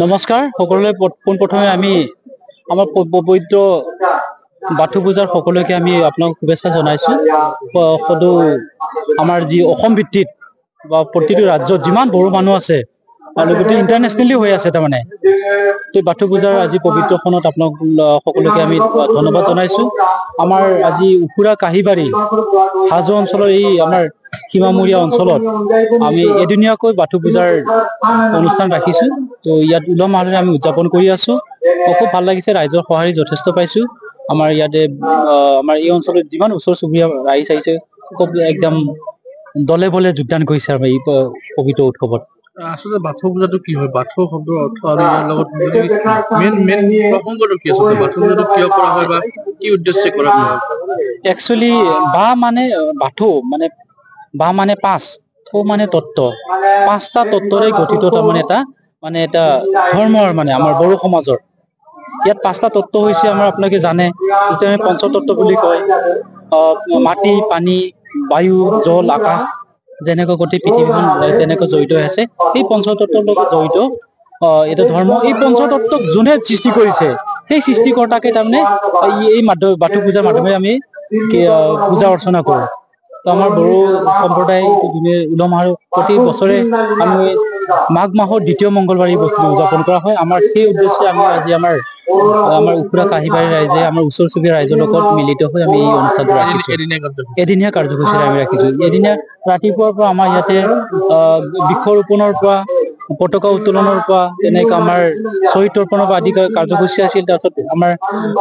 নমস্কাৰ সকলোৱে পোনপ্ৰথমে আমি আমাৰ পবিত্ৰ বাথৌ পূজাৰ সকলোকে আমি আপোনাক শুভেচ্ছা জনাইছো সদৌ আমাৰ যি অসম ভিত্তিত বা প্ৰতিটো ৰাজ্যত যিমান বড়ো মানুহ আছে আৰু গোটেই ইণ্টাৰনেশ্যনেলি হৈ আছে তাৰমানে তো বাথৌ পূজাৰ আজি পবিত্ৰখনত আপোনাক সকলোকে আমি ধন্যবাদ জনাইছো আমাৰ আজি উফুৰা কাহিবাৰী হাজো অঞ্চলৰ এই আমাৰ সীমামূৰীয়া অঞ্চলত আমি এদিনীয়াকৈ বাথৌ পূজাৰ অনুষ্ঠান ৰাখিছো তো ইয়াত উলহ মালহেৰে আমি উদযাপন কৰি আছো খুব ভাল লাগিছে ৰাইজৰ সঁহাৰি যথেষ্ট পাইছো আমাৰ ইয়াতে আমাৰ এই অঞ্চলত যিমান ওচৰ চুবুৰীয়া ৰাইজ আহিছে খুব একদম দলে বলে যোগদান কৰিছে আমাৰ এই পবিত্ৰ উৎসৱত আসলে বাথৌ পূজাটো কি হয় বাথৌ শব্দৰ অৰ্থ আৰু ইয়াৰ লগত মেইন প্ৰসংগটো কি আছে বাথৌ পূজাটো কিয় কৰা হয় বা কি উদ্দেশ্যে কৰা হয় একচুৱেলি বাথৌ মানে পাঁচ থৌ মানে তত্ত্ব পাঁচটা তত্ত্বৰে গঠিত তাৰমানে এটা ধৰ্মৰ মানে আমাৰ বড়ো সমাজৰ ইয়াত পাঁচটা তত্ত্ব হৈছে আমাৰ আপোনালোকে জানে যেতিয়া আমি পঞ্চতত্ত্ব বুলি কয় মাটি পানী বায়ু জল আকাশ যেনেকৈ গোটেই পৃথিৱীখন তেনেকৈ জড়িত হৈ আছে এই পঞ্চতত্ত্বৰ লগত জড়িত এটা ধৰ্ম এই পঞ্চতত্ত্বক যোনে সৃষ্টি কৰিছে সেই সৃষ্টিকৰ্তাকে তাৰমানে এই বাথৌ পূজাৰ মাধ্যমে আমি পূজা অৰ্চনা কৰো তো আমাৰ বড়ো সম্প্ৰদায় উলহ মালহেৰে প্ৰতি বছৰে আমি মাঘ মাহৰ দ্বিতীয় মংগলবাৰ এই বস্তুটো উদযাপন কৰা হয় আমাৰ সেই উদ্দেশ্যে আমি আজি আমাৰ উফুৰা কাহিবাৰী ৰাইজে আমাৰ ওচৰ চুবুৰীয়া ৰাইজৰ লগত মিলিত হৈ আমি এই অনুষ্ঠানটো ৰাখিছো এদিনীয়া কাৰ্যসূচীৰে আমি ৰাখিছো এদিনীয়া ৰাতিপুৱাৰ পৰা আমাৰ ইয়াতে বৃক্ষৰোপণৰ পৰা পতাকা উত্তোলনৰ পৰা তেনেকৈ আমাৰ শ্বহীদ তৰ্পণৰ পৰা আদি কাৰ্যসূচী আছিল তাৰপিছত আমাৰ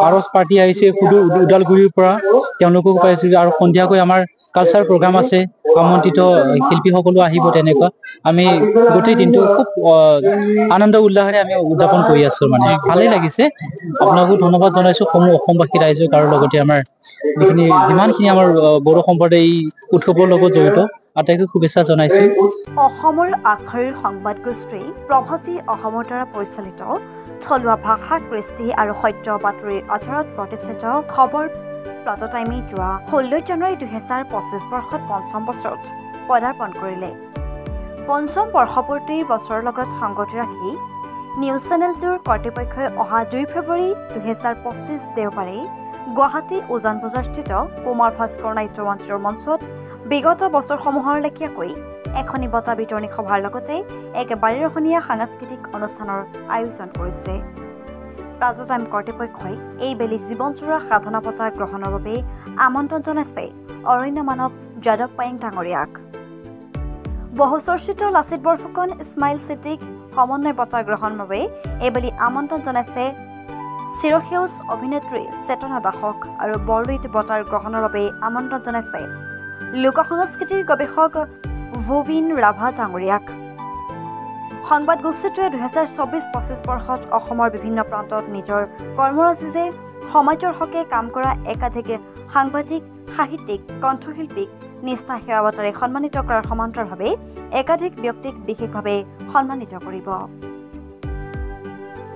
আৰজ পাৰ্টি আহিছে সুদূৰ ওদালগুৰিৰ পৰা তেওঁলোককো পাইছো আৰু সন্ধিয়াকৈ আমাৰ কালচাৰ প্ৰগ্ৰাম আছে আমন্ত্ৰিত শিল্পীসকলো আহিব তেনেকুৱা আমি গোটেই দিনটো খুব আনন্দ উল্লাসেৰে আমি উদযাপন কৰি আছো মানে ভালেই লাগিছে আপোনাকো ধন্যবাদ জনাইছো সমূহ অসমবাসী ৰাইজক আৰু লগতে আমাৰ যিমানখিনি আমাৰ বড়ো সম্প্ৰদায় এই উৎসৱৰ লগত জড়িত আটাইকৈ শুভেচ্ছা জনাইছো অসমৰ আগশাৰীৰ সংবাদ গোষ্ঠী প্ৰভাতী অসমৰ দ্বাৰা পৰিচালিত থলুৱা ভাষা কৃষ্টি আৰু সত্য বাতৰিৰ আধাৰত প্ৰতিষ্ঠিত খবৰ প্লাট টাইমে যোৱা 16 জানুৱাৰী 2025 বৰ্ষত পঞ্চম বছৰত পদাৰ্পণ কৰিলে পঞ্চম বৰ্ষপূৰ্তিৰ বছৰৰ লগত সংগতি ৰাখি নিউজ চেনেলটোৰ কৰ্তৃপক্ষই অহা 2 ফেব্ৰুৱাৰী 2025 দেওবাৰে গুৱাহাটী উজান বজাৰস্থিত কুমাৰ ভাস্কৰ নাট্য মঞ্চৰ মঞ্চত বিগত বছৰসমূহৰ লেখীয়াকৈ এখনি বঁটা বিতৰণী সভাৰ লগতে এক বাৰিৰহণীয়া সাংস্কৃতিক অনুষ্ঠানৰ আয়োজন কৰিছে প্লাট টাইম কৰ্তৃপক্ষই এই বেলি জীৱনজোৰা সাধনা বঁটা গ্ৰহণৰ বাবে আমন্ত্ৰণ জনাইছে অৰণ্য মানৱ যাদৱ পায়েং ডাঙৰীয়াক বহুচৰ্চিত লাচিত বৰফুকন ইছমাইল ছিদ্দিক সমন্বয় বঁটা গ্ৰহণৰ বাবে এইবেলি আমন্ত্ৰণ জনাইছে চিৰসেউজ অভিনেত্ৰী চেতনা দাসক আৰু বৰলুইত বঁটাৰ গ্ৰহণৰ বাবে আমন্ত্ৰণ জনাইছে লোক সংস্কৃতিৰ গৱেষক ভুবিন ৰাভা ডাঙৰীয়াক সংবাদ গোষ্ঠীটোৱে 2024-25 বৰ্ষত অসমৰ বিভিন্ন প্ৰান্তত নিজৰ কৰ্মৰাজিৰে সমাজৰ হকে কাম কৰা একাধিক সাংবাদিক সাহিত্যিক কণ্ঠশিল্পীক নিষ্ঠা সেৱাবতাৰে সন্মানিত কৰাৰ সমান্তৰালভাৱে একাধিক ব্যক্তিক বিশেষভাৱে সন্মানিত কৰিব